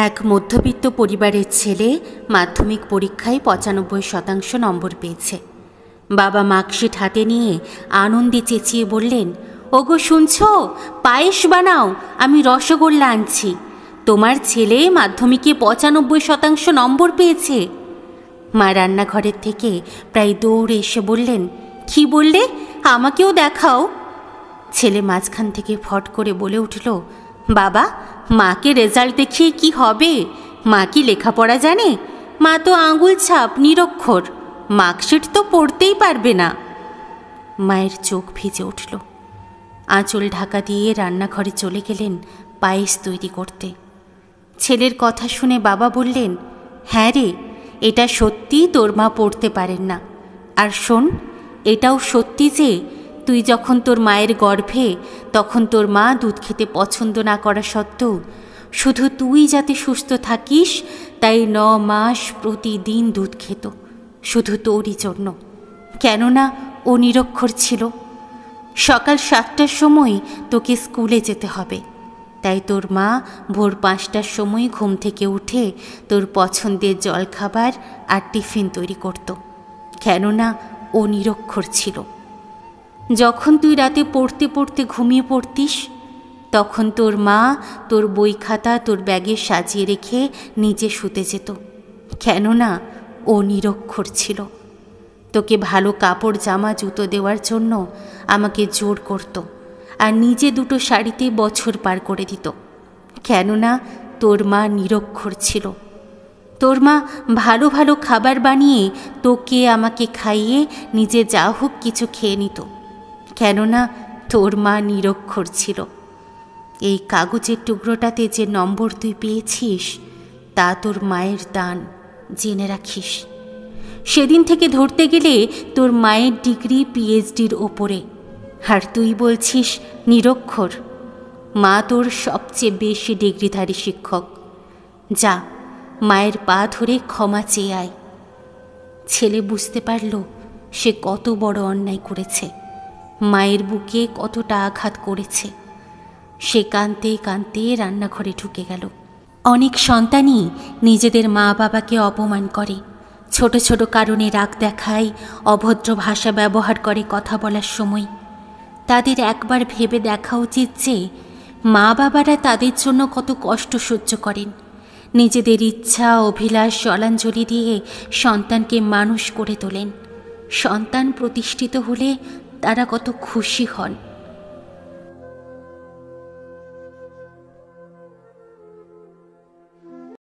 এক মধ্যবিত্ত পরিবারের ছেলে মাধ্যমিক পরীক্ষায় ৯৫% নম্বর পেয়েছে। বাবা মার্কশিট হাতে নিয়ে আনন্দে চেঁচিয়ে বললেন, ওগো শুনছো, পায়েস বানাও, আমি রসগোল্লা আনছি। তোমার ছেলে মাধ্যমিকে ৯৫% নম্বর পেয়েছে। মা রান্নাঘরের থেকে প্রায় দৌড়ে এসে বললেন, কি বললে, আমাকেও দেখাও। ছেলে মাঝখান থেকে ফট করে বলে উঠল, বাবা, মাকে রেজাল্ট দেখিয়ে কি হবে? মা কি লেখাপড়া জানে? মা তো আঙুল ছাপ, নিরক্ষর, মার্কশিট তো পড়তেই পারবে না। মায়ের চোখ ভিজে উঠল। আঁচল ঢাকা দিয়ে রান্নাঘরে চলে গেলেন পায়েস তৈরি করতে। ছেলের কথা শুনে বাবা বললেন, হ্যাঁ রে, এটা সত্যি তোর মা পড়তে পারেন না। আর শোন, এটাও সত্যি যে তুই যখন তোর মায়ের গর্ভে, তখন তোর মা দুধ খেতে পছন্দ না করা সত্ত্বেও শুধু তুই যাতে সুস্থ থাকিস তাই ৯ মাস প্রতিদিন দুধ খেত, শুধু তোরই জন্য। কেননা ও নিরক্ষর ছিল। সকাল ৭টার সময় তোকে স্কুলে যেতে হবে, তাই তোর মা ভোর ৫টার সময় ঘুম থেকে উঠে তোর পছন্দের জলখাবার আর টিফিন তৈরি করত, কেননা ও নিরক্ষর ছিল। যখন তুই রাতে পড়তে পড়তে ঘুমিয়ে পড়তিস, তখন তোর মা তোর বই খাতা তোর ব্যাগে সাজিয়ে রেখে নিজে শুতে যেত, কেননা ও নিরক্ষর ছিল। তোকে ভালো কাপড় জামা জুতো দেওয়ার জন্য আমাকে জোর করত, আর নিজে ২টো শাড়িতে বছর পার করে দিত, কেননা তোর মা নিরক্ষর ছিল। তোর মা ভালো ভালো খাবার বানিয়ে তোকে আমাকে খাইয়ে নিজে যা হোক কিছু খেয়ে নিত, কেননা তোর মা নিরক্ষর ছিল। এই কাগজের টুকরোটাতে যে নম্বর তুই পেয়েছিস তা তোর মায়ের দান, জেনে রাখিস। সেদিন থেকে ধরতে গেলে তোর মায়ের ডিগ্রি পিএইচডির ওপরে, আর তুই বলছিস নিরক্ষর। মা তোর সবচেয়ে বেশি ডিগ্রিধারী শিক্ষক। যা, মায়ের পা ধরে ক্ষমা চেয়ে আয়। ছেলে বুঝতে পারল সে কত বড় অন্যায় করেছে, মায়ের বুকে কতটা আঘাত করেছে। সে কাঁদতে কাঁদতে রান্নাঘরে ঢুকে গেল। অনেক সন্তানই নিজেদের মা বাবাকে অপমান করে, ছোট ছোট কারণে রাগ দেখায়, অভদ্র ভাষা ব্যবহার করে কথা বলার সময়। তাদের একবার ভেবে দেখা উচিত যে মা বাবারা তাদের জন্য কত কষ্ট সহ্য করেন। নিজেদের ইচ্ছা অভিলাষ জলাঞ্জলি দিয়ে সন্তানকে মানুষ করে তোলেন। সন্তান প্রতিষ্ঠিত হলে তারা কত খুশি হন।